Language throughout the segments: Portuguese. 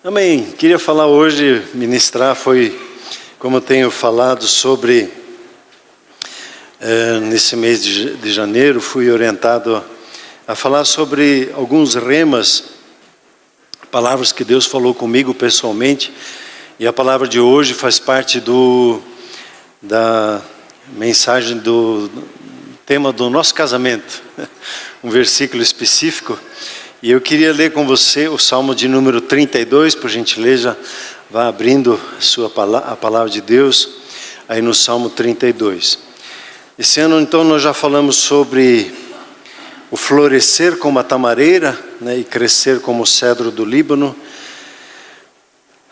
Amém. Queria falar hoje, ministrar, como eu tenho falado sobre, nesse mês de janeiro, fui orientado a falar sobre alguns remas, palavras que Deus falou comigo pessoalmente, e a palavra de hoje faz parte da mensagem do tema do nosso casamento, um versículo específico. E eu queria ler com você o Salmo de número 32, por gentileza, vá abrindo a palavra de Deus, aí no Salmo 32. Esse ano, então, nós já falamos sobre o florescer como a tamareira, né, e crescer como o cedro do Líbano,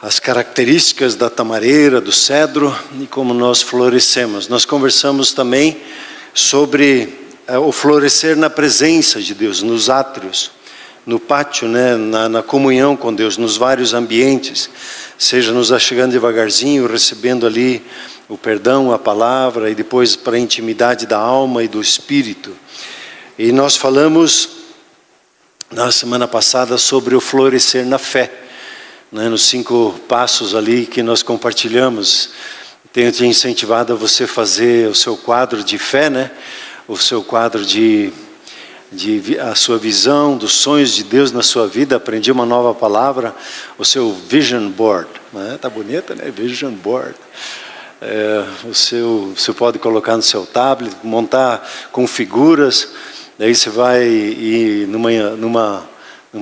as características da tamareira, do cedro, e como nós florescemos. Nós conversamos também sobre o florescer na presença de Deus, nos átrios, no pátio, né, na comunhão com Deus, nos vários ambientes, seja nos achegando devagarzinho, recebendo ali o perdão, a palavra, e depois para a intimidade da alma e do espírito. E nós falamos na semana passada sobre o florescer na fé, né, nos 5 passos ali que nós compartilhamos. Tenho te incentivado a você fazer o seu quadro de fé, né, o seu quadro a sua visão dos sonhos de Deus na sua vida. Aprendi uma nova palavra, o seu vision board, né? Tá bonita, né? Vision board. Você pode colocar no seu tablet, montar com figuras. Daí você vai ir numa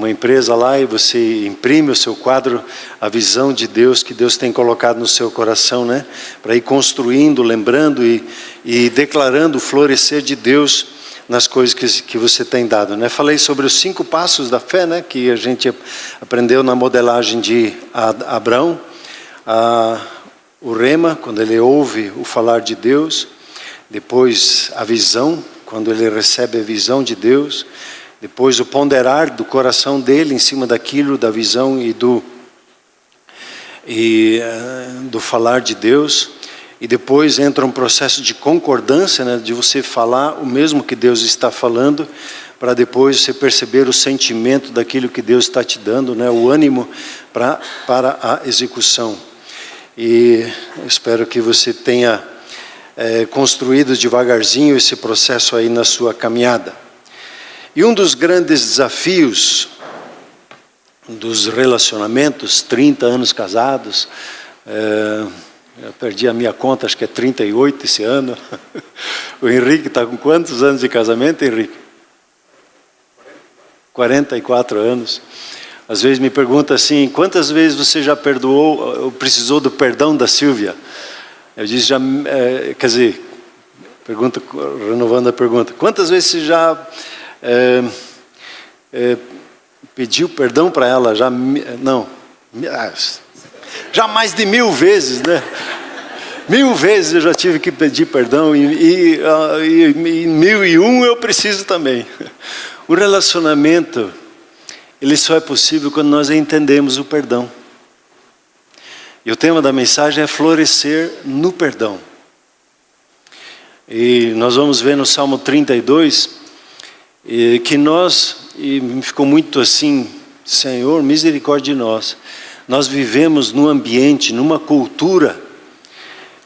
empresa lá e você imprime o seu quadro, a visão de Deus que Deus tem colocado no seu coração, né? Para ir construindo, lembrando e declarando o florescer de Deus nas coisas que você tem dado, né? Falei sobre os 5 passos da fé, né? Que a gente aprendeu na modelagem de Abraão. O rema, quando ele ouve o falar de Deus. Depois a visão, quando ele recebe a visão de Deus. Depois o ponderar do coração dele em cima daquilo, da visão e do falar de Deus. E depois entra um processo de concordância, né, de você falar o mesmo que Deus está falando, para depois você perceber o sentimento daquilo que Deus está te dando, né, o ânimo para a execução. E eu espero que você tenha construído devagarzinho esse processo aí na sua caminhada. E um dos grandes desafios dos relacionamentos, 30 anos casados, eu perdi a minha conta, acho que é 38 esse ano. O Henrique está com quantos anos de casamento, Henrique? 44 anos. Às vezes me pergunta assim, quantas vezes você já perdoou, ou precisou do perdão da Silvia? Eu disse, quer dizer, renovando a pergunta, quantas vezes você já pediu perdão para ela? Já mais de 1000 vezes, né? 1000 vezes eu já tive que pedir perdão e 1001 eu preciso também. O relacionamento, ele só é possível quando nós entendemos o perdão. E o tema da mensagem é florescer no perdão. E nós vamos ver no Salmo 32 que e me ficou muito assim, Senhor, misericórdia de nós. Nós vivemos num ambiente, numa cultura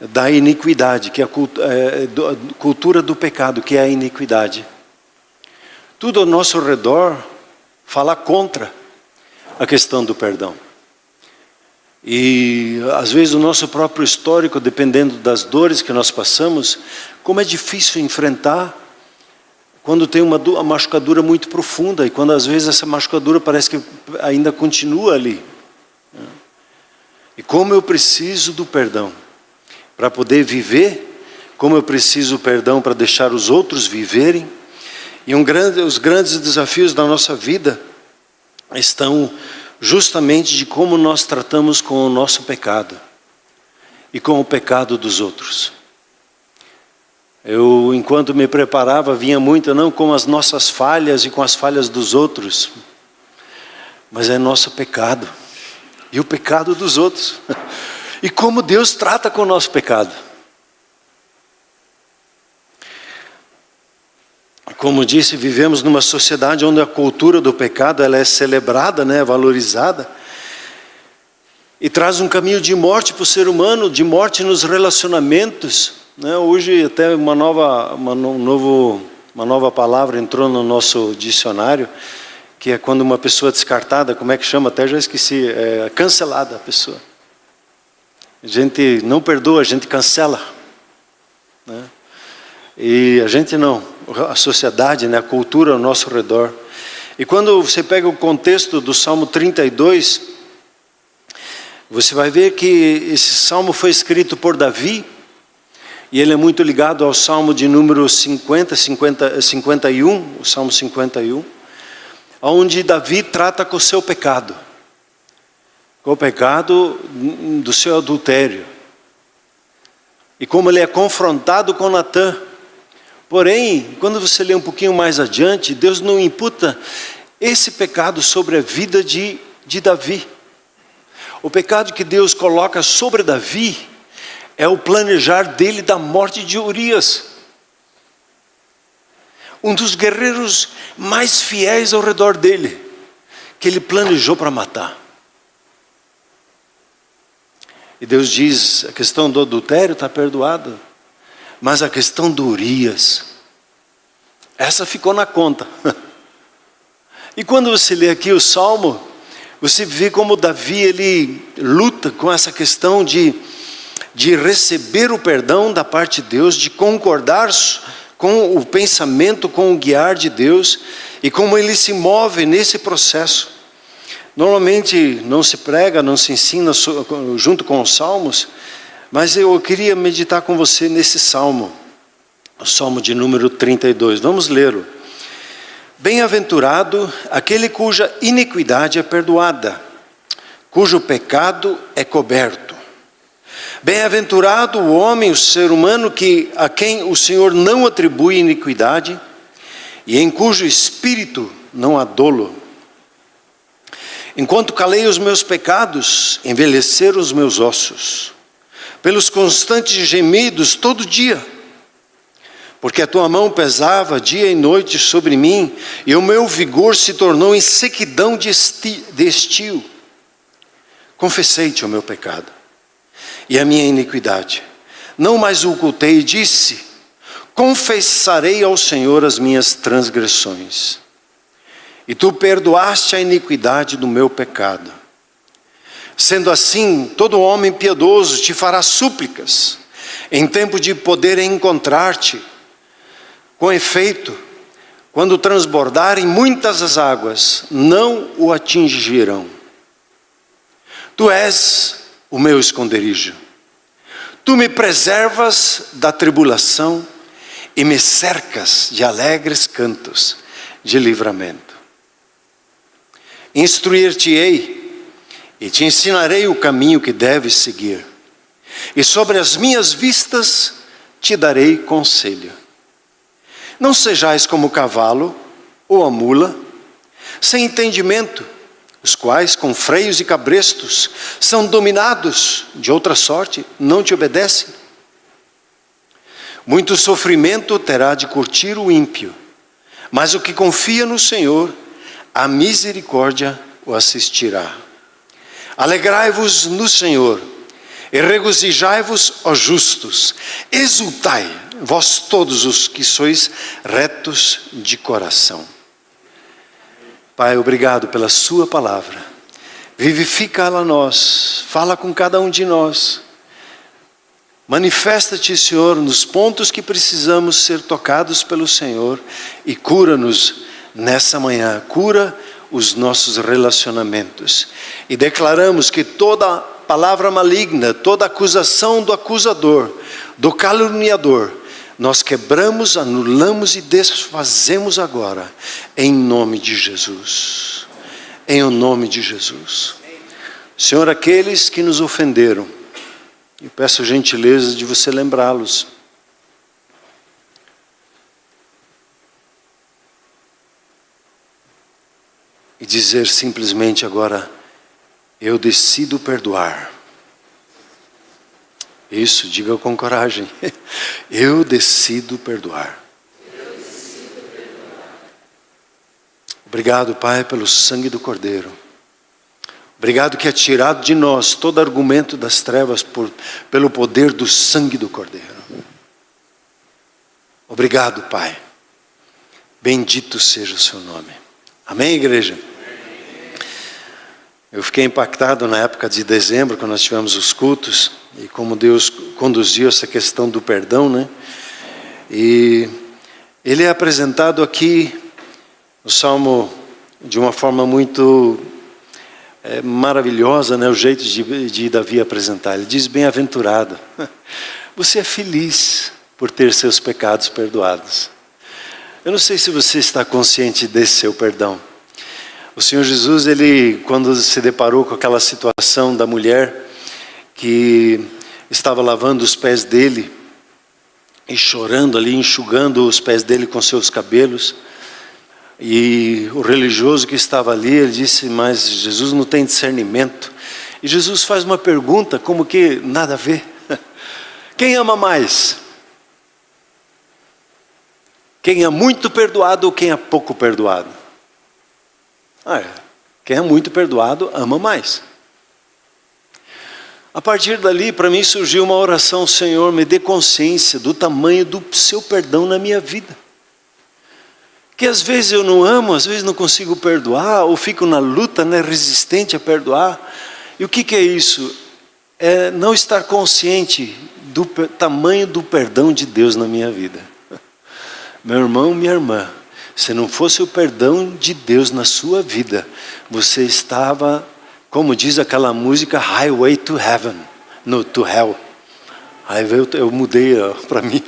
da iniquidade, que é a cultura do pecado, que é a iniquidade. Tudo ao nosso redor fala contra a questão do perdão. E às vezes o nosso próprio histórico, dependendo das dores que nós passamos, como é difícil enfrentar quando tem uma machucadura muito profunda, e quando às vezes essa machucadura parece que ainda continua ali. E como eu preciso do perdão para poder viver, como eu preciso do perdão para deixar os outros viverem. E os grandes desafios da nossa vida estão justamente de como nós tratamos com o nosso pecado e com o pecado dos outros. Eu, enquanto me preparava, vinha muito não com as nossas falhas e com as falhas dos outros, mas é nosso pecado e o pecado dos outros. E como Deus trata com o nosso pecado. Como disse, vivemos numa sociedade onde a cultura do pecado ela é celebrada, né, valorizada. E traz um caminho de morte para o ser humano, de morte nos relacionamentos, né? Hoje até uma nova palavra entrou no nosso dicionário, que é quando uma pessoa é descartada, como é que chama? Até já esqueci, é cancelada a pessoa. A gente não perdoa, a gente cancela, né? E a gente não, a sociedade, né? A cultura ao nosso redor. E quando você pega o contexto do Salmo 32, você vai ver que esse salmo foi escrito por Davi, e ele é muito ligado ao salmo de número 51, o salmo 51, onde Davi trata com o seu pecado, com o pecado do seu adultério, e como ele é confrontado com Natã. Porém, quando você lê um pouquinho mais adiante, Deus não imputa esse pecado sobre a vida de Davi. O pecado que Deus coloca sobre Davi é o planejar dele da morte de Urias, um dos guerreiros mais fiéis ao redor dele, que ele planejou para matar. E Deus diz, a questão do adultério está perdoada, mas a questão do Urias, essa ficou na conta. E quando você lê aqui o Salmo, você vê como Davi, ele luta com essa questão de receber o perdão da parte de Deus, de concordar com o pensamento, com o guiar de Deus, e como ele se move nesse processo. Normalmente não se prega, não se ensina junto com os salmos, mas eu queria meditar com você nesse salmo, o salmo de número 32. Vamos lê-lo. Bem-aventurado aquele cuja iniquidade é perdoada, cujo pecado é coberto. Bem-aventurado o homem, o ser humano, a quem o Senhor não atribui iniquidade, e em cujo espírito não há dolo. Enquanto calei os meus pecados, envelheceram os meus ossos, pelos constantes gemidos todo dia, porque a tua mão pesava dia e noite sobre mim, e o meu vigor se tornou em sequidão de estio. Confessei-te o meu pecado e a minha iniquidade, não mais o ocultei, e disse: confessarei ao Senhor as minhas transgressões. E tu perdoaste a iniquidade do meu pecado. Sendo assim, todo homem piedoso te fará súplicas, em tempo de poder encontrar-te. Com efeito, quando transbordarem muitas as águas, não o atingirão. Tu és o meu esconderijo. Tu me preservas da tribulação e me cercas de alegres cantos de livramento. Instruir-te-ei e te ensinarei o caminho que deves seguir. E sobre as minhas vistas te darei conselho. Não sejais como o cavalo ou a mula, sem entendimento, os quais com freios e cabrestos são dominados de outra sorte, não te obedecem. Muito sofrimento terá de curtir o ímpio, mas o que confia no Senhor, a misericórdia o assistirá. Alegrai-vos no Senhor, e regozijai-vos, ó justos, exultai, vós todos os que sois retos de coração. Pai, obrigado pela sua palavra, vivifica-la a nós, fala com cada um de nós, manifesta-te, Senhor, nos pontos que precisamos ser tocados pelo Senhor, e cura-nos nessa manhã, cura os nossos relacionamentos, e declaramos que toda palavra maligna, toda acusação do acusador, do caluniador, nós quebramos, anulamos e desfazemos agora, em nome de Jesus, em o nome de Jesus. Senhor, aqueles que nos ofenderam, eu peço a gentileza de você lembrá-los. E dizer simplesmente agora: eu decido perdoar. Isso, diga com coragem. Eu decido perdoar. Obrigado, Pai, pelo sangue do Cordeiro. Obrigado que é tirado de nós todo argumento das trevas pelo poder do sangue do Cordeiro. Obrigado, Pai. Bendito seja o seu nome. Amém, igreja? Eu fiquei impactado na época de dezembro, quando nós tivemos os cultos, e como Deus conduziu essa questão do perdão, né? E ele é apresentado aqui no Salmo de uma forma muito maravilhosa, né? O jeito de Davi apresentar. Ele diz: bem-aventurado, você é feliz por ter seus pecados perdoados. Eu não sei se você está consciente desse seu perdão. O Senhor Jesus, ele, quando se deparou com aquela situação da mulher que estava lavando os pés dele e chorando ali, enxugando os pés dele com seus cabelos, e o religioso que estava ali, ele disse: mas Jesus não tem discernimento. E Jesus faz uma pergunta como que nada a ver. Quem ama mais? Quem é muito perdoado ou quem é pouco perdoado? Quem é muito perdoado ama mais. A partir dali, para mim surgiu uma oração: Senhor, me dê consciência do tamanho do seu perdão na minha vida. Que às vezes eu não amo, às vezes não consigo perdoar, ou fico na luta, né, resistente a perdoar. E o que é isso? É não estar consciente do tamanho do perdão de Deus na minha vida. Meu irmão, minha irmã, se não fosse o perdão de Deus na sua vida, você estava, como diz aquela música, Highway to Heaven, no to Hell. Aí eu mudei para mim,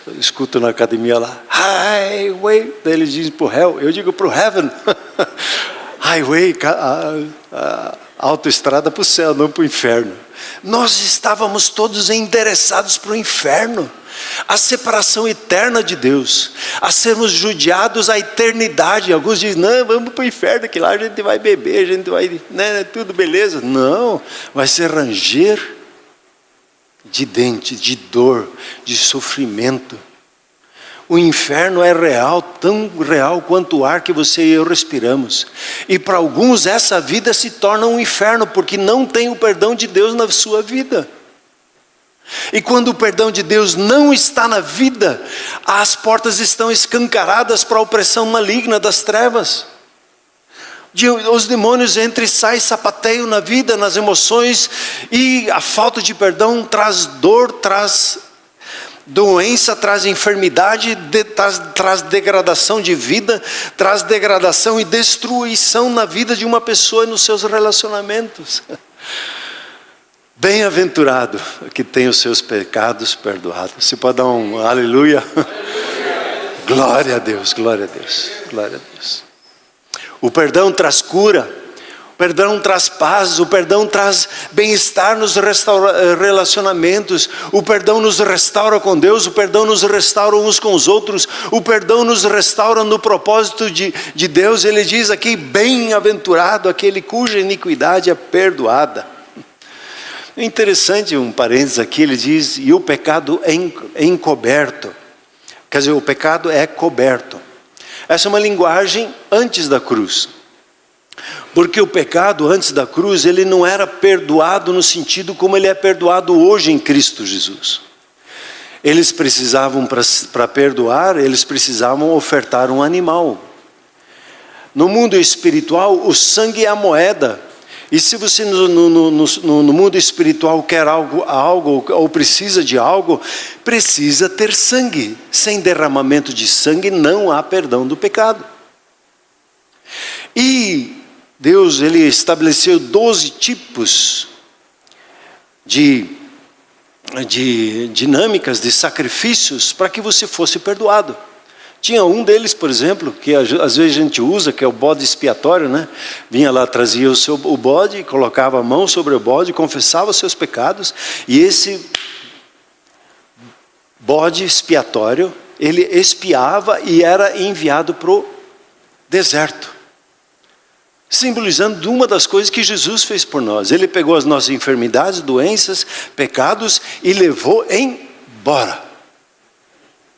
eu escuto na academia lá, Highway, daí eles dizem para o Hell, eu digo para o Heaven. Highway, a autoestrada para o céu, não para o inferno. Nós estávamos todos endereçados para o inferno, a separação eterna de Deus, a sermos judiados à eternidade. Alguns dizem: não, vamos para o inferno, que lá a gente vai beber, a gente vai, né, tudo beleza. Não, vai ser ranger de dente, de dor, de sofrimento. O inferno é real, tão real quanto o ar que você e eu respiramos. E para alguns essa vida se torna um inferno, porque não tem o perdão de Deus na sua vida. E quando o perdão de Deus não está na vida, as portas estão escancaradas para a opressão maligna das trevas. Os demônios entram e saem, sapateiam na vida, nas emoções, e a falta de perdão traz dor, traz doença, traz enfermidade, traz degradação de vida, traz degradação e destruição na vida de uma pessoa e nos seus relacionamentos. Bem-aventurado que tem os seus pecados perdoados. Você pode dar um aleluia? Glória a Deus, glória a Deus, glória a Deus. O perdão traz cura, o perdão traz paz, o perdão traz bem-estar nos relacionamentos, o perdão nos restaura com Deus, o perdão nos restaura uns com os outros, o perdão nos restaura no propósito de Deus. Ele diz aqui: bem-aventurado aquele cuja iniquidade é perdoada. É interessante, um parênteses aqui, ele diz: e o pecado é encoberto. Quer dizer, o pecado é coberto. Essa é uma linguagem antes da cruz. Porque o pecado antes da cruz, ele não era perdoado no sentido como ele é perdoado hoje em Cristo Jesus. Eles precisavam, para perdoar, eles precisavam ofertar um animal. No mundo espiritual, o sangue é a moeda. E se você no mundo espiritual quer algo ou precisa de algo, precisa ter sangue. Sem derramamento de sangue não há perdão do pecado. E Deus, ele estabeleceu 12 tipos de dinâmicas, de sacrifícios para que você fosse perdoado. Tinha um deles, por exemplo, que às vezes a gente usa, que é o bode expiatório, né? Vinha lá, trazia o bode, colocava a mão sobre o bode, confessava os seus pecados, e esse bode expiatório, ele expiava e era enviado para o deserto, simbolizando uma das coisas que Jesus fez por nós. Ele pegou as nossas enfermidades, doenças, pecados e levou embora.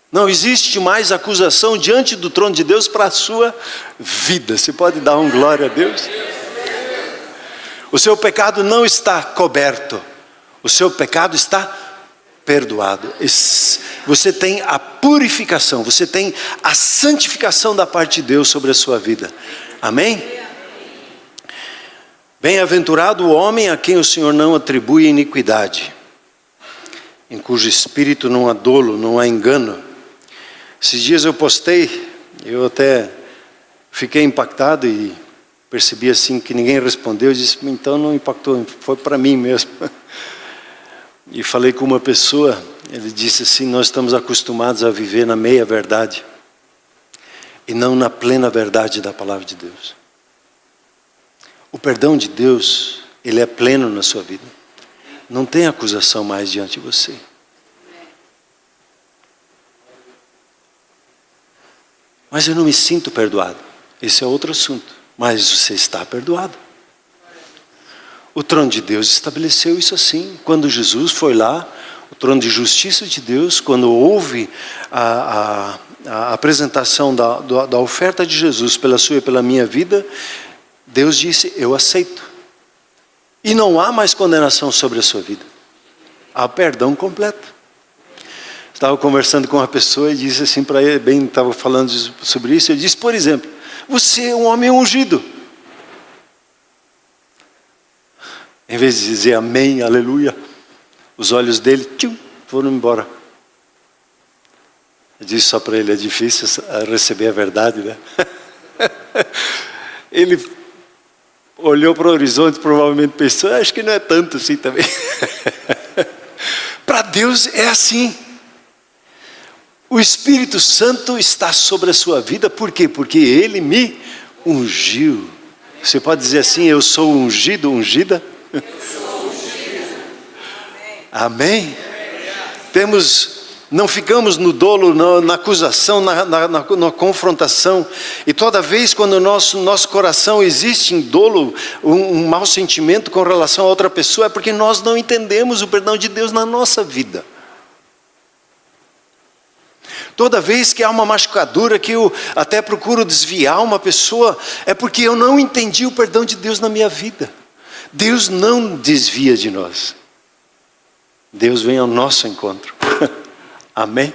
Não existe mais acusação diante do trono de Deus para a sua vida. Você pode dar um glória a Deus? O seu pecado não está coberto. O seu pecado está perdoado. Você tem a purificação, você tem a santificação da parte de Deus sobre a sua vida. Amém? Bem-aventurado o homem a quem o Senhor não atribui iniquidade, em cujo espírito não há dolo, não há engano. Esses dias eu postei, eu até fiquei impactado e percebi assim que ninguém respondeu. Eu disse, então não impactou, foi para mim mesmo. E falei com uma pessoa, ele disse assim, nós estamos acostumados a viver na meia verdade e não na plena verdade da palavra de Deus. O perdão de Deus, ele é pleno na sua vida. Não tem acusação mais diante de você. Mas eu não me sinto perdoado. Esse é outro assunto. Mas você está perdoado. O trono de Deus estabeleceu isso assim. Quando Jesus foi lá, o trono de justiça de Deus, quando houve a apresentação da oferta de Jesus pela sua e pela minha vida, Deus disse, eu aceito. E não há mais condenação sobre a sua vida. Há perdão completo. Estava conversando com uma pessoa e disse assim para ele, estava falando sobre isso, eu disse, por exemplo, você é um homem ungido. Em vez de dizer amém, aleluia, os olhos dele foram embora. Eu disse só para ele, é difícil receber a verdade, né? Ele olhou para o horizonte, provavelmente pensou, acho que não é tanto assim também. Para Deus é assim. O Espírito Santo está sobre a sua vida, por quê? Porque Ele me ungiu. Você pode dizer assim, eu sou ungido, ungida? Eu sou ungido. Amém? Não ficamos no dolo, na acusação, na confrontação. E toda vez quando no nosso coração existe em dolo, um mau sentimento com relação a outra pessoa, é porque nós não entendemos o perdão de Deus na nossa vida. Toda vez que há uma machucadura, que eu até procuro desviar uma pessoa, é porque eu não entendi o perdão de Deus na minha vida. Deus não desvia de nós. Deus vem ao nosso encontro. Amém?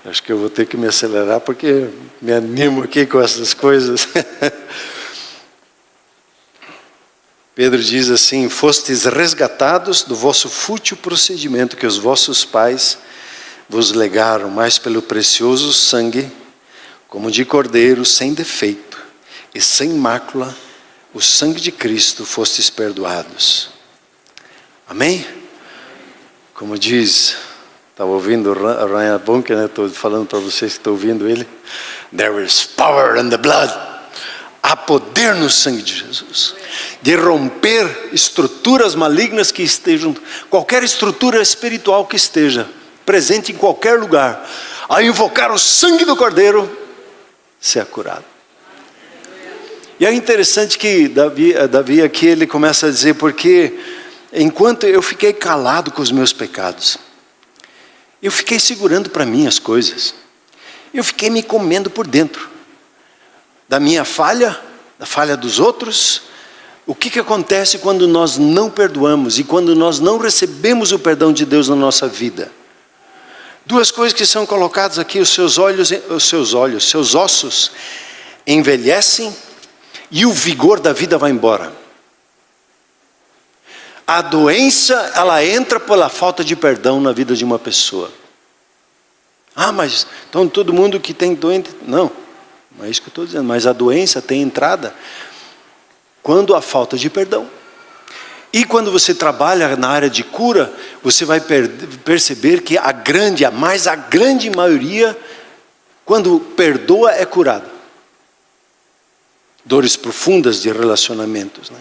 Acho que eu vou ter que me acelerar porque me animo aqui com essas coisas. Pedro diz assim, fostes resgatados do vosso fútil procedimento que os vossos pais vos legaram, mas pelo precioso sangue, como de cordeiro, sem defeito e sem mácula, o sangue de Cristo, fostes perdoados. Amém? Como diz, estava ouvindo o Ryan Bunker, né? Estou falando para vocês que estão ouvindo ele. There is power in the blood. Há poder no sangue de Jesus. De romper estruturas malignas que estejam, qualquer estrutura espiritual que esteja presente em qualquer lugar, ao invocar o sangue do Cordeiro, ser curado. E é interessante que Davi aqui ele começa a dizer, porque enquanto eu fiquei calado com os meus pecados, eu fiquei segurando para mim as coisas, eu fiquei me comendo por dentro, da minha falha, da falha dos outros. O que acontece quando nós não perdoamos e quando nós não recebemos o perdão de Deus na nossa vida? Duas coisas que são colocadas aqui, seus ossos envelhecem e o vigor da vida vai embora. A doença, ela entra pela falta de perdão na vida de uma pessoa. Ah, mas então todo mundo que tem doente... Não é isso que eu estou dizendo, mas a doença tem entrada quando há falta de perdão. E quando você trabalha na área de cura, você vai perceber que a grande maioria, quando perdoa, é curada. Dores profundas de relacionamentos, né?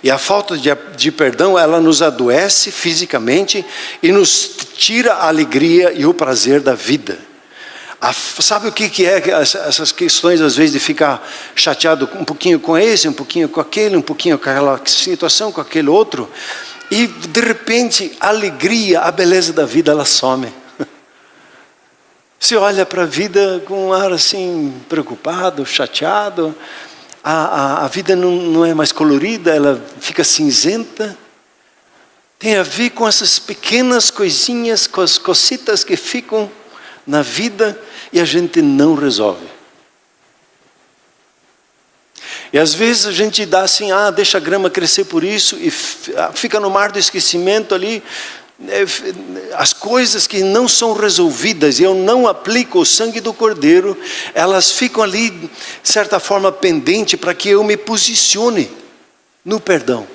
E a falta de perdão, ela nos adoece fisicamente e nos tira a alegria e o prazer da vida. Sabe o que é essas questões, às vezes, de ficar chateado um pouquinho com esse, um pouquinho com aquele, um pouquinho com aquela situação, com aquele outro, e de repente a alegria, a beleza da vida, ela some. Você olha para a vida com um ar assim, preocupado, chateado. a vida não é mais colorida, ela fica cinzenta. Tem a ver com essas pequenas coisinhas, com as cositas que ficam na vida e a gente não resolve. E às vezes a gente dá assim, deixa a grama crescer por isso, e fica no mar do esquecimento ali. As coisas que não são resolvidas, e eu não aplico o sangue do Cordeiro, elas ficam ali, de certa forma, pendente para que eu me posicione no perdão.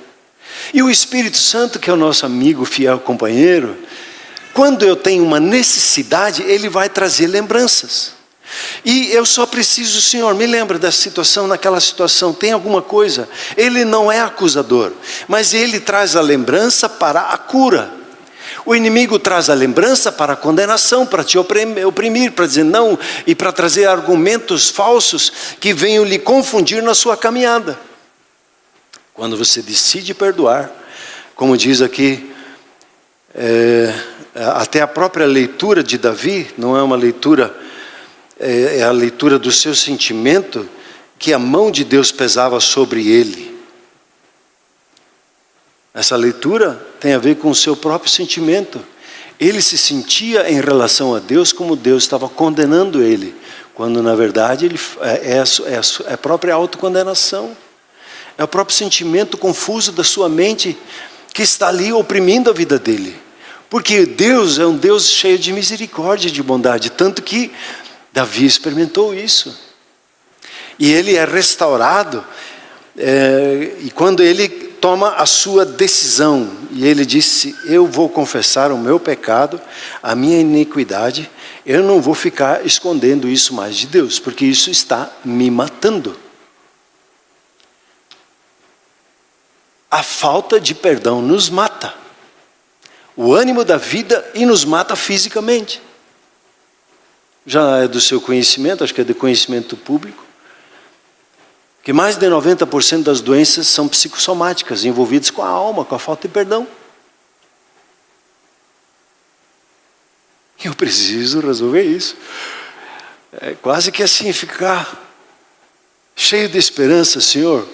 E o Espírito Santo, que é o nosso amigo, fiel companheiro, quando eu tenho uma necessidade, ele vai trazer lembranças. E eu só preciso, Senhor, me lembra dessa situação, naquela situação, tem alguma coisa. Ele não é acusador, mas ele traz a lembrança para a cura. O inimigo traz a lembrança para a condenação, para te oprimir, para dizer não, e para trazer argumentos falsos que venham lhe confundir na sua caminhada. Quando você decide perdoar, como diz aqui, até a própria leitura de Davi, não é uma leitura, é a leitura do seu sentimento, que a mão de Deus pesava sobre ele. Essa leitura tem a ver com o seu próprio sentimento. Ele se sentia em relação a Deus como Deus estava condenando ele, quando na verdade ele é a própria autocondenação. É o próprio sentimento confuso da sua mente que está ali oprimindo a vida dele. Porque Deus é um Deus cheio de misericórdia e de bondade, tanto que Davi experimentou isso. E ele é restaurado, e quando ele toma a sua decisão, e ele disse, eu vou confessar o meu pecado, a minha iniquidade, eu não vou ficar escondendo isso mais de Deus, porque isso está me matando. A falta de perdão nos mata. O ânimo da vida e nos mata fisicamente. Já é do seu conhecimento, acho que é de conhecimento público, que mais de 90% das doenças são psicossomáticas, envolvidas com a alma, com a falta de perdão. Eu preciso resolver isso. É quase que assim, ficar cheio de esperança, Senhor.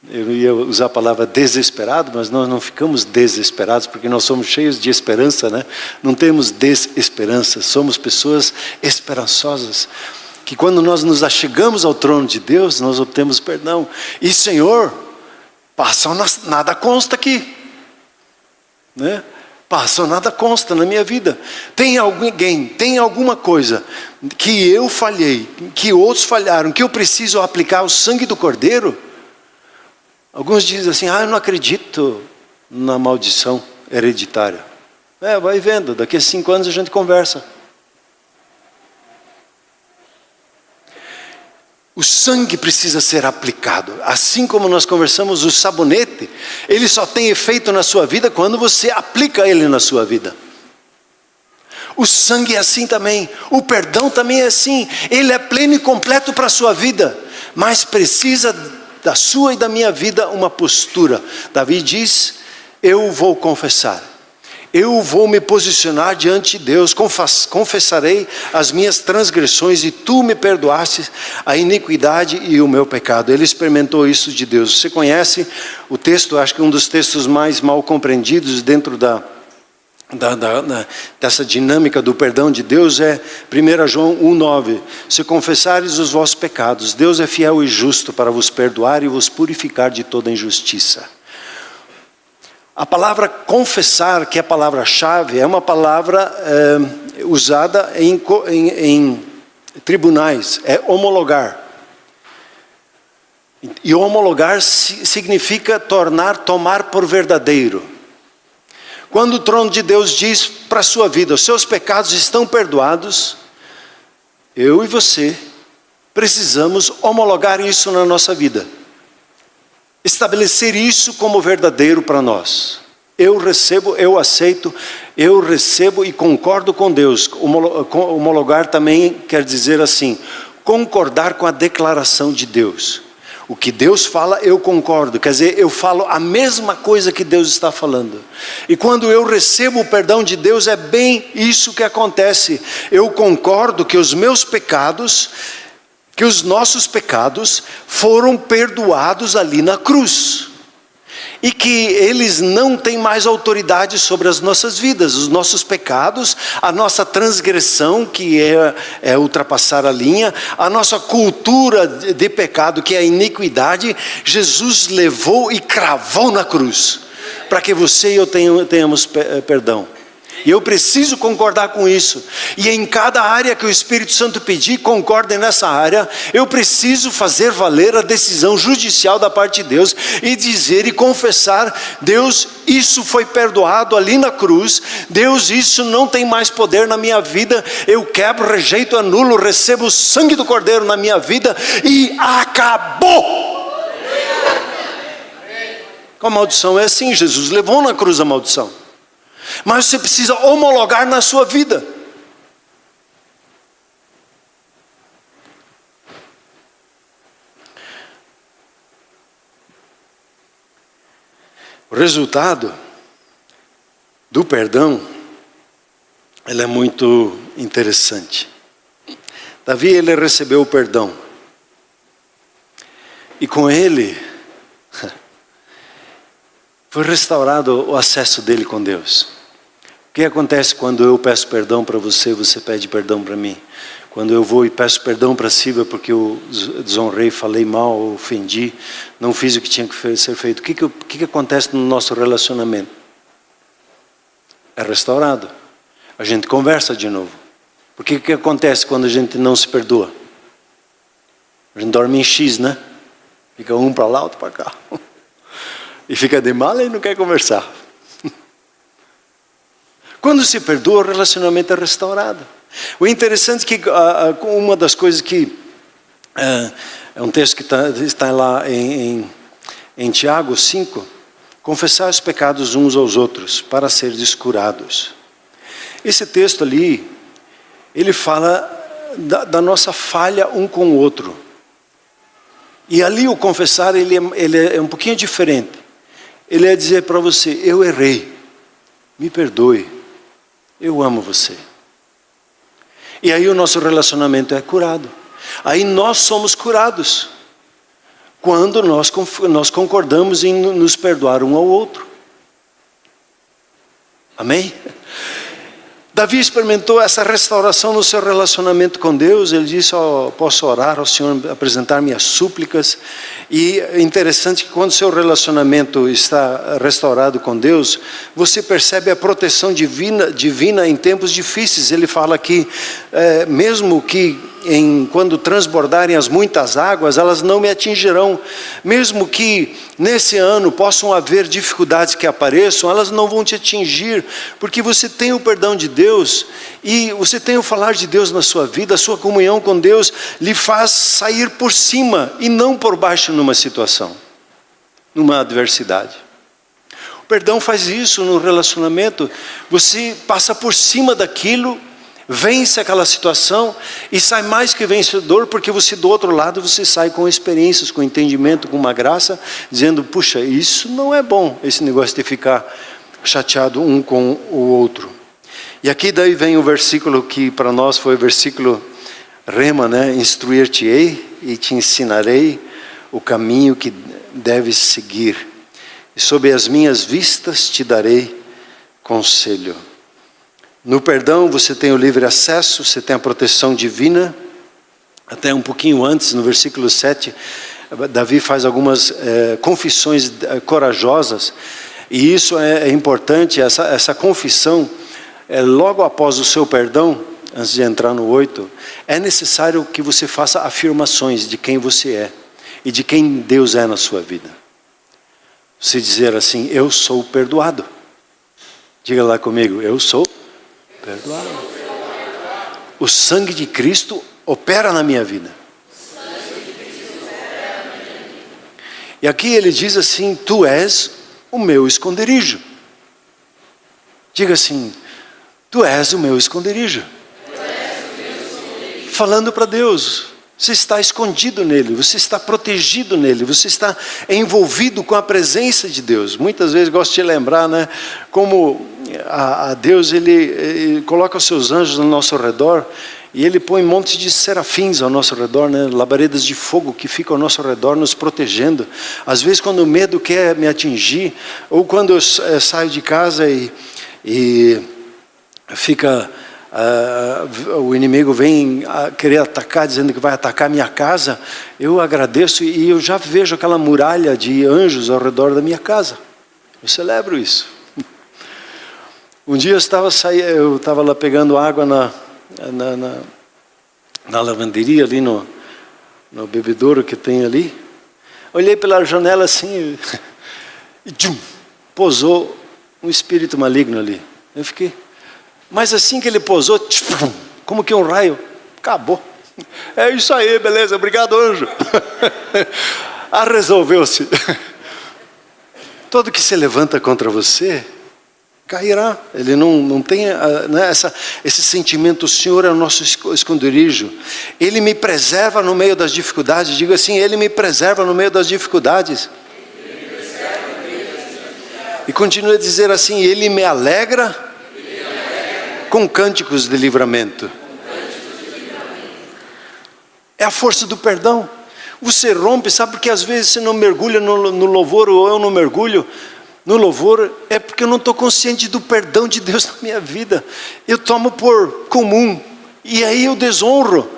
Eu ia usar a palavra desesperado, mas nós não ficamos desesperados, porque nós somos cheios de esperança, né? Não temos desesperança, somos pessoas esperançosas, que quando nós nos achegamos ao trono de Deus, nós obtemos perdão. E Senhor, nada consta aqui, né? Nada consta na minha vida. Tem alguém, tem alguma coisa que eu falhei, que outros falharam, que eu preciso aplicar o sangue do Cordeiro? Alguns dizem assim, eu não acredito na maldição hereditária. Vai vendo, daqui a 5 anos a gente conversa. O sangue precisa ser aplicado. Assim como nós conversamos, o sabonete, ele só tem efeito na sua vida quando você aplica ele na sua vida. O sangue é assim também, o perdão também é assim. Ele é pleno e completo para a sua vida, mas precisa da sua e da minha vida uma postura. Davi diz, eu vou confessar, eu vou me posicionar diante de Deus, confessarei as minhas transgressões e tu me perdoaste a iniquidade e o meu pecado. Ele experimentou isso de Deus. Você conhece o texto, acho que um dos textos mais mal compreendidos dentro dessa dinâmica do perdão de Deus é 1 João 1,9. Se confessares os vossos pecados, Deus é fiel e justo para vos perdoar e vos purificar de toda injustiça. A palavra confessar, que é a palavra-chave, é uma palavra usada em tribunais, é homologar. E homologar significa tomar por verdadeiro. Quando o trono de Deus diz para a sua vida, os seus pecados estão perdoados, eu e você precisamos homologar isso na nossa vida. Estabelecer isso como verdadeiro para nós. Eu recebo, eu aceito, eu recebo e concordo com Deus. Homologar também quer dizer assim, concordar com a declaração de Deus. O que Deus fala, eu concordo. Quer dizer, eu falo a mesma coisa que Deus está falando. E quando eu recebo o perdão de Deus, é bem isso que acontece. Eu concordo que os meus pecados, que os nossos pecados foram perdoados ali na cruz. E que eles não têm mais autoridade sobre as nossas vidas, os nossos pecados, a nossa transgressão, que é ultrapassar a linha, a nossa cultura de pecado, que é a iniquidade, Jesus levou e cravou na cruz, para que você e eu tenhamos perdão. E eu preciso concordar com isso. E em cada área que o Espírito Santo pedir, concordem nessa área. Eu preciso fazer valer a decisão judicial da parte de Deus e dizer e confessar: Deus, isso foi perdoado ali na cruz. Deus, isso não tem mais poder na minha vida. Eu quebro, rejeito, anulo, recebo o sangue do Cordeiro na minha vida e acabou. Com a maldição é assim, Jesus levou na cruz a maldição. Mas você precisa homologar na sua vida. O resultado do perdão, ele é muito interessante. Davi, ele recebeu o perdão. E com ele foi restaurado o acesso dele com Deus. O que acontece quando eu peço perdão para você, você pede perdão para mim? Quando eu vou e peço perdão para Silvia porque eu desonrei, falei mal, ofendi, não fiz o que tinha que ser feito, o que acontece no nosso relacionamento? É restaurado. A gente conversa de novo. Porque o que acontece quando a gente não se perdoa? A gente dorme em X, né? Fica um para lá, outro para cá. E fica de mala e não quer conversar. Quando se perdoa, o relacionamento é restaurado. O interessante é que uma das coisas que é um texto que está lá em Tiago 5, confessar os pecados uns aos outros para serem curados. Esse texto ali, ele fala da nossa falha um com o outro. E ali o confessar, ele é um pouquinho diferente. Ele é dizer para você: eu errei, me perdoe. Eu amo você. E aí o nosso relacionamento é curado. Aí nós somos curados. Quando nós concordamos em nos perdoar um ao outro. Amém? Davi experimentou essa restauração no seu relacionamento com Deus. Ele disse: posso orar ao Senhor, apresentar minhas súplicas. E é interessante que quando seu relacionamento está restaurado com Deus, você percebe a proteção divina em tempos difíceis. Ele fala que mesmo que quando transbordarem as muitas águas, elas não me atingirão. Mesmo que nesse ano possam haver dificuldades que apareçam, elas não vão te atingir, porque você tem o perdão de Deus, e você tem o falar de Deus na sua vida. A sua comunhão com Deus lhe faz sair por cima e não por baixo numa situação, numa adversidade. O perdão faz isso no relacionamento. Você passa por cima daquilo, vence aquela situação e sai mais que vencedor, porque você do outro lado você sai com experiências, com entendimento, com uma graça, dizendo: puxa, isso não é bom, esse negócio de ficar chateado um com o outro. E aqui daí vem o versículo que para nós foi o versículo rema, né? Instruir-te-ei e te ensinarei o caminho que deves seguir, e sob as minhas vistas te darei conselho. No perdão você tem o livre acesso, você tem a proteção divina. Até um pouquinho antes, no versículo 7, Davi faz algumas confissões corajosas. E isso é importante, essa confissão, logo após o seu perdão, antes de entrar no 8, é necessário que você faça afirmações de quem você é e de quem Deus é na sua vida. Você dizer assim: eu sou perdoado. Diga lá comigo: eu sou perdoado. O sangue de Cristo opera na minha vida. E aqui ele diz assim: tu és o meu esconderijo. Diga assim: tu és o meu esconderijo. Falando para Deus. Você está escondido nele, você está protegido nele, você está envolvido com a presença de Deus. Muitas vezes gosto de lembrar, né, como a Deus ele coloca os seus anjos ao nosso redor, E Ele põe montes de serafins ao nosso redor, né? Labaredas de fogo que ficam ao nosso redor nos protegendo. Às vezes quando o medo quer me atingir, ou quando eu saio de casa e fica... o inimigo vem querer atacar, dizendo que vai atacar minha casa, eu agradeço e eu já vejo aquela muralha de anjos ao redor da minha casa. Eu celebro isso. Um dia eu estava lá pegando água na lavanderia, ali no bebedouro que tem ali. Olhei pela janela assim e pousou um espírito maligno ali. Eu fiquei... Mas assim que ele pousou, como que um raio, acabou. É isso aí, beleza, obrigado, anjo. Resolveu-se. Todo que se levanta contra você, cairá. Ele não tem esse sentimento, o Senhor é o nosso esconderijo. Ele me preserva no meio das dificuldades. Diga assim, Ele me preserva no meio das dificuldades. E continua a dizer assim, Ele me alegra com cânticos de livramento. É a força do perdão. Você rompe, sabe porque às vezes você não mergulha no louvor, ou eu não mergulho no louvor, é porque eu não estou consciente do perdão de Deus na minha vida. Eu tomo por comum, e aí eu desonro.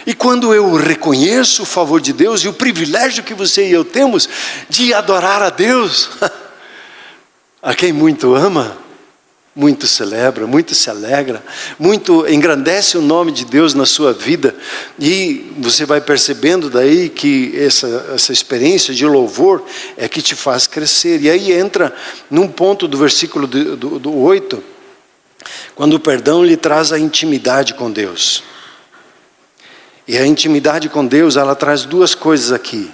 E quando eu reconheço o favor de Deus, e o privilégio que você e eu temos, de adorar a Deus, a quem muito ama, muito celebra, muito se alegra, muito engrandece o nome de Deus na sua vida. E você vai percebendo daí que essa experiência de louvor é que te faz crescer. E aí entra num ponto do versículo do 8, quando o perdão lhe traz a intimidade com Deus. E a intimidade com Deus, ela traz duas coisas aqui.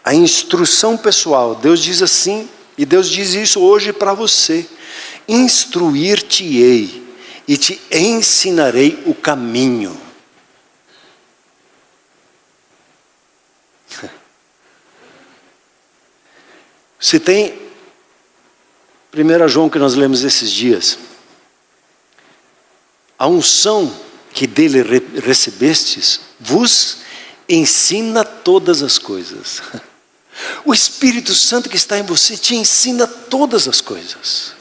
A instrução pessoal. Deus diz assim, e Deus diz isso hoje para você. Instruir-te-ei e te ensinarei o caminho. Se tem 1 João que nós lemos esses dias, a unção que dele recebestes vos ensina todas as coisas. O Espírito Santo que está em você te ensina todas as coisas.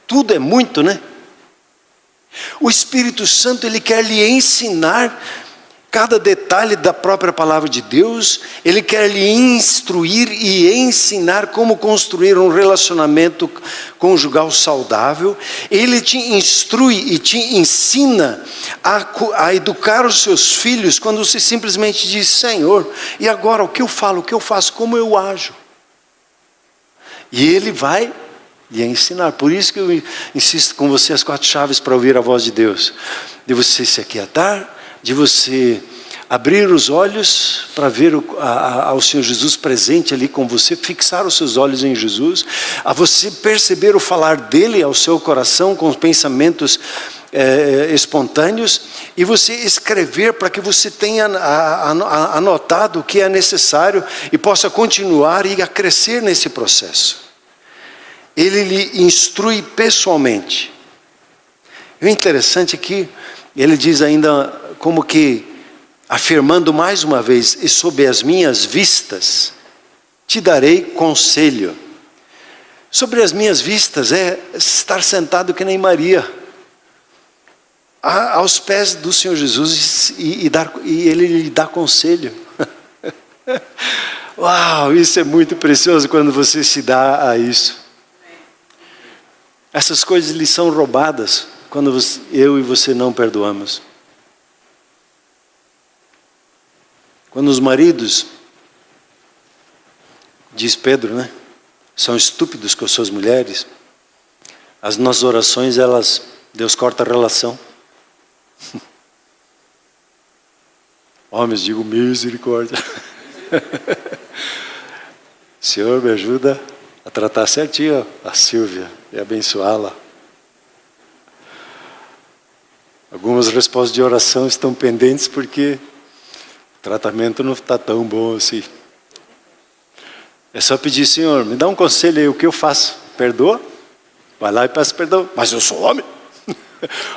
Tudo é muito, né? O Espírito Santo, Ele quer lhe ensinar cada detalhe da própria palavra de Deus. Ele quer lhe instruir e ensinar como construir um relacionamento conjugal saudável. Ele te instrui e te ensina a educar os seus filhos quando você simplesmente diz, Senhor, e agora o que eu falo, o que eu faço, como eu ajo? E Ele vai e ensinar. Por isso que eu insisto com você as 4 chaves para ouvir a voz de Deus. De você se aquietar, de você abrir os olhos para ver ao Senhor Jesus presente ali com você, fixar os seus olhos em Jesus, a você perceber o falar dele ao seu coração com os pensamentos espontâneos, e você escrever para que você tenha anotado o que é necessário e possa continuar e a crescer nesse processo. Ele lhe instrui pessoalmente. E o interessante é que ele diz ainda como que, afirmando mais uma vez, e sob as minhas vistas, te darei conselho. Sobre as minhas vistas é estar sentado que nem Maria, aos pés do Senhor Jesus, e Ele lhe dá conselho. Uau, isso é muito precioso quando você se dá a isso. Essas coisas lhe são roubadas quando eu e você não perdoamos. Quando os maridos, diz Pedro, né, são estúpidos com as suas mulheres, as nossas orações, Deus corta a relação. Homens, digo misericórdia. Senhor, me ajuda a tratar certinho a Silvia e abençoá-la. Algumas respostas de oração estão pendentes porque o tratamento não está tão bom assim. É só pedir, Senhor, me dá um conselho aí, o que eu faço? Perdoa? Vai lá e peça perdão. Mas eu sou homem.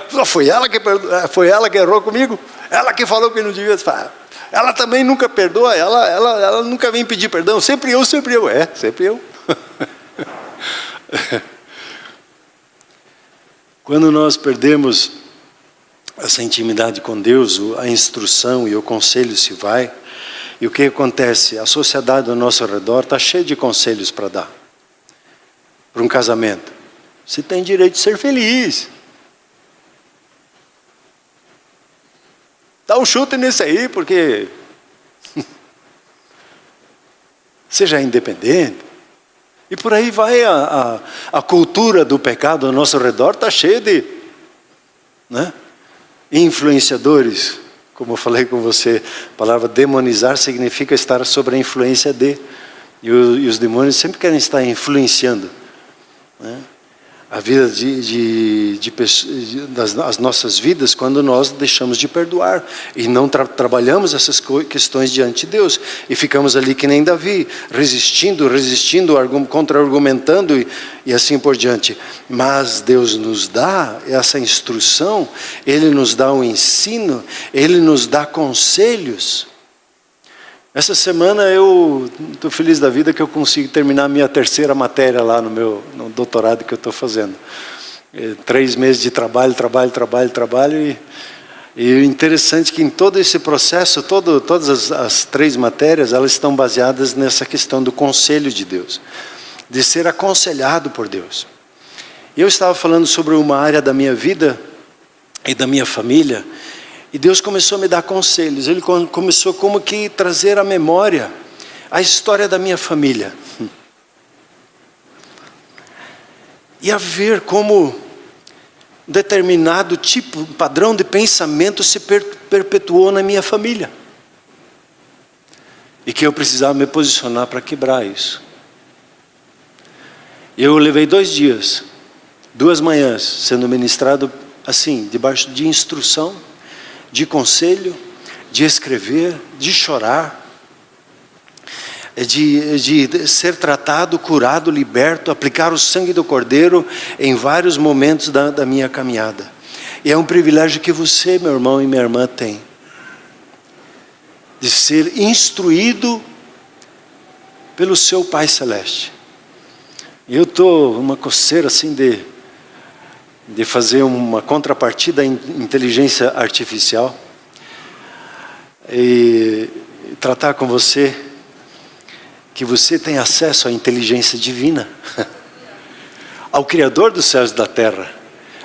Só foi ela que errou comigo, ela que falou que não devia falar. Ela também nunca perdoa, ela nunca vem pedir perdão, sempre eu, sempre eu. Quando nós perdemos essa intimidade com Deus, a instrução e o conselho se vai, e o que acontece? A sociedade ao nosso redor está cheia de conselhos para dar. Para um casamento, você tem direito de ser feliz. Dá um chute nesse aí, porque seja independente. E por aí vai a cultura do pecado ao nosso redor, está cheia de influenciadores. Como eu falei com você, a palavra demonizar significa estar sob a influência de. E os demônios sempre querem estar influenciando a vida das nossas vidas, quando nós deixamos de perdoar e não trabalhamos essas questões diante de Deus, e ficamos ali que nem Davi, resistindo, contra-argumentando e assim por diante. Mas Deus nos dá essa instrução, Ele nos dá um ensino, Ele nos dá conselhos. Essa semana eu estou feliz da vida que eu consigo terminar a minha terceira matéria lá no doutorado que eu estou fazendo. 3 meses de trabalho, e o interessante é que em todo esse processo, todas as 3 matérias, elas estão baseadas nessa questão do conselho de Deus, de ser aconselhado por Deus. Eu estava falando sobre uma área da minha vida e da minha família, e Deus começou a me dar conselhos. Ele começou como que trazer à memória a história da minha família. E a ver como um determinado tipo, padrão de pensamento se perpetuou na minha família. E que eu precisava me posicionar para quebrar isso. Eu levei 2 dias, 2 manhãs, sendo ministrado assim, debaixo de instrução, de conselho, de escrever, de chorar, de ser tratado, curado, liberto, aplicar o sangue do Cordeiro em vários momentos da minha caminhada. E é um privilégio que você, meu irmão e minha irmã, tem, de ser instruído pelo seu Pai Celeste. Eu estou uma coceira assim de fazer uma contrapartida à inteligência artificial e tratar com você que você tem acesso à inteligência divina, ao Criador dos céus e da terra,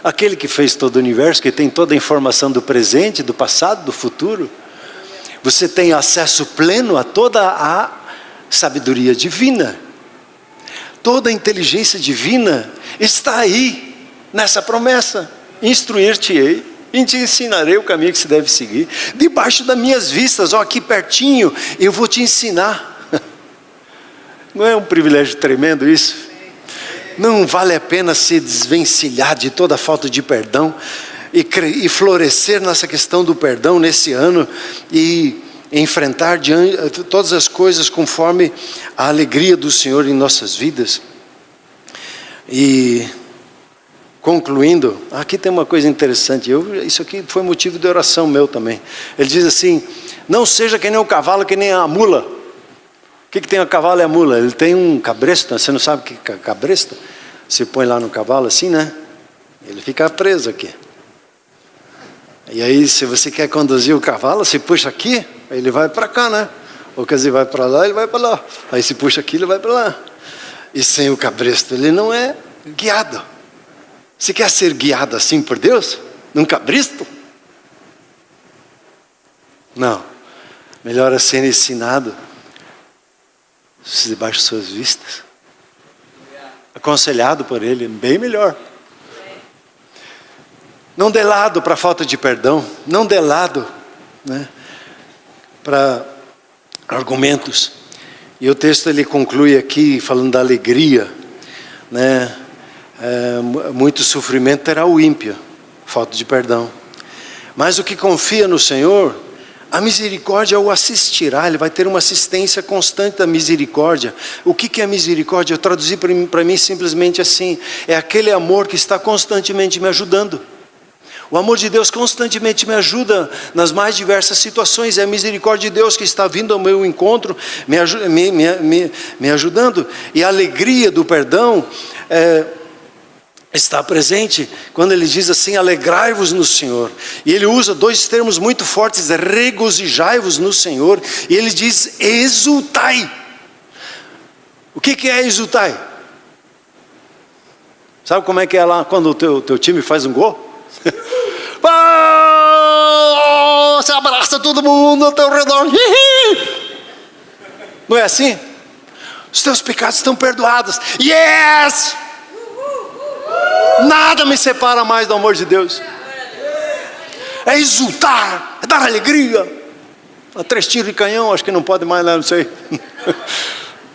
aquele que fez todo o universo, que tem toda a informação do presente, do passado, do futuro. Você tem acesso pleno a toda a sabedoria divina. Toda a inteligência divina está aí, nessa promessa: instruir-te-ei e te ensinarei o caminho que se deve seguir. Debaixo das minhas vistas, aqui pertinho, eu vou te ensinar. Não é um privilégio tremendo isso? Não vale a pena se desvencilhar de toda a falta de perdão e florescer nessa questão do perdão nesse ano e enfrentar todas as coisas conforme a alegria do Senhor em nossas vidas. E concluindo, aqui tem uma coisa interessante. Isso aqui foi motivo de oração meu também. Ele diz assim: não seja que nem o cavalo, que nem a mula. O que tem o cavalo e a mula? Ele tem um cabresto. Você não sabe o que é cabresto? Você põe lá no cavalo assim, né? Ele fica preso aqui. E aí, se você quer conduzir o cavalo, você puxa aqui, ele vai para cá, né? Ou quer dizer, vai para lá, ele vai para lá. Aí se puxa aqui, ele vai para lá. E sem o cabresto, ele não é guiado. Você quer ser guiado assim por Deus? Num cabresto? Não. Melhor é ser ensinado debaixo de suas vistas. Aconselhado por Ele, bem melhor. Não dê lado para a falta de perdão. Não dê lado, né, para argumentos. E o texto ele conclui aqui falando da alegria, né? Muito sofrimento terá o ímpio, falta de perdão. Mas o que confia no Senhor, a misericórdia o assistirá. Ele vai ter uma assistência constante da misericórdia. O que é misericórdia? Eu traduzi para mim simplesmente assim: é aquele amor que está constantemente me ajudando. O amor de Deus constantemente me ajuda nas mais diversas situações. É a misericórdia de Deus que está vindo ao meu encontro, me ajudando. E a alegria do perdão está presente quando ele diz assim: alegrai-vos no Senhor. E ele usa dois termos muito fortes: regozijai-vos no Senhor. E ele diz: exultai. O que é exultai? Sabe como é que é lá quando o teu time faz um gol? Você abraça todo mundo ao teu redor. Não é assim? Os teus pecados estão perdoados. Yes! Nada me separa mais do amor de Deus. É exultar, é dar alegria. A 3 tiros de canhão, acho que não pode mais, né? Não sei.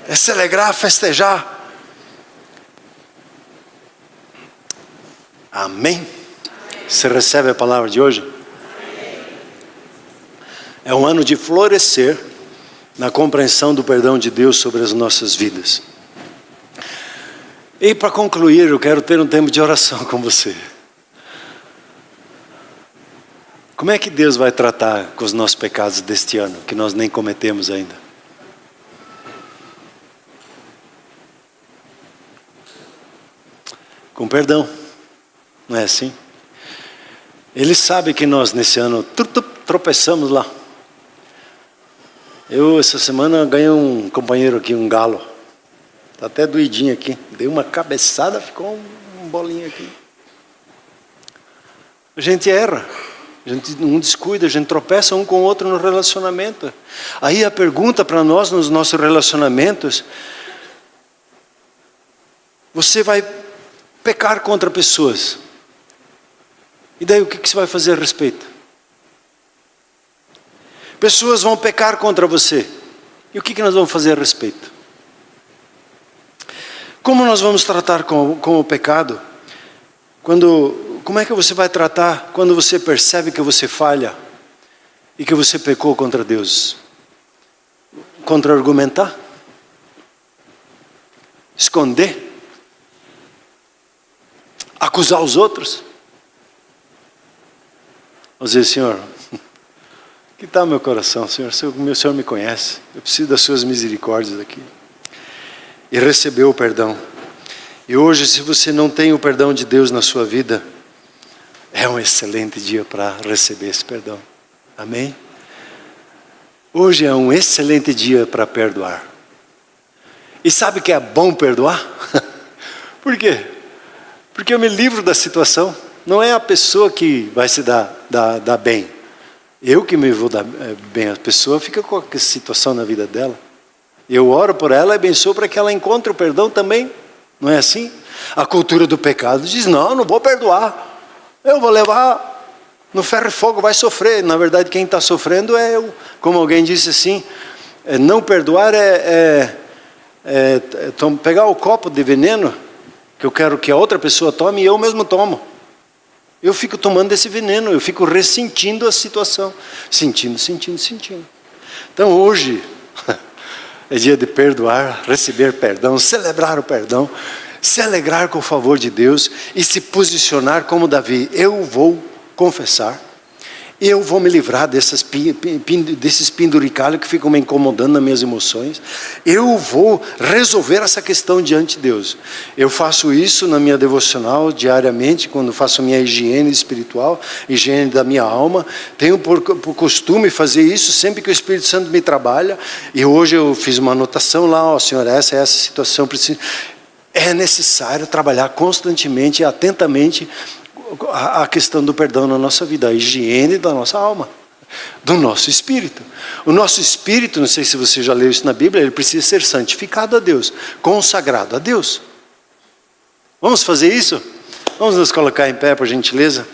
É se alegrar, festejar. Amém? Você recebe a palavra de hoje? É um ano de florescer na compreensão do perdão de Deus sobre as nossas vidas. E para concluir, eu quero ter um tempo de oração com você. Como é que Deus vai tratar com os nossos pecados deste ano, que nós nem cometemos ainda? Com perdão, não é assim? Ele sabe que nós nesse ano tropeçamos lá. Eu essa semana ganhei um companheiro aqui, um galo. Está até doidinho aqui. Dei uma cabeçada, ficou um bolinho aqui. A gente erra. A gente um descuida, a gente tropeça um com o outro no relacionamento. Aí a pergunta para nós nos nossos relacionamentos: você vai pecar contra pessoas. E daí o que você vai fazer a respeito? Pessoas vão pecar contra você. E o que nós vamos fazer a respeito? Como nós vamos tratar com o pecado? Como é que você vai tratar quando você percebe que você falha e que você pecou contra Deus? Contra-argumentar? Esconder? Acusar os outros? Ou dizer: Senhor, que está meu coração, Senhor? O Senhor me conhece. Eu preciso das suas misericórdias aqui. E receber o perdão. E hoje, se você não tem o perdão de Deus na sua vida, é um excelente dia para receber esse perdão. Amém? Hoje é um excelente dia para perdoar. E sabe que é bom perdoar? Por quê? Porque eu me livro da situação. Não é a pessoa que vai se dar bem. Eu que me vou dar bem. A pessoa fica com a situação na vida dela. Eu oro por ela e abençoo para que ela encontre o perdão também. Não é assim? A cultura do pecado diz: não vou perdoar. Eu vou levar no ferro e fogo, vai sofrer. Na verdade, quem está sofrendo é eu. Como alguém disse assim, não perdoar pegar o copo de veneno que eu quero que a outra pessoa tome e eu mesmo tomo. Eu fico tomando esse veneno, eu fico ressentindo a situação. Sentindo. Então hoje é dia de perdoar, receber perdão, celebrar o perdão, se alegrar com o favor de Deus e se posicionar como Davi. Eu vou confessar, eu vou me livrar desses penduricalhos que ficam me incomodando nas minhas emoções. Eu vou resolver essa questão diante de Deus. Eu faço isso na minha devocional diariamente, quando faço minha higiene espiritual, higiene da minha alma. Tenho por costume fazer isso sempre que o Espírito Santo me trabalha. E hoje eu fiz uma anotação lá: Senhor, essa situação precisa. É necessário trabalhar constantemente e atentamente a questão do perdão na nossa vida, a higiene da nossa alma, do nosso espírito. O nosso espírito, não sei se você já leu isso na Bíblia, ele precisa ser santificado a Deus, consagrado a Deus. Vamos fazer isso? Vamos nos colocar em pé, por gentileza?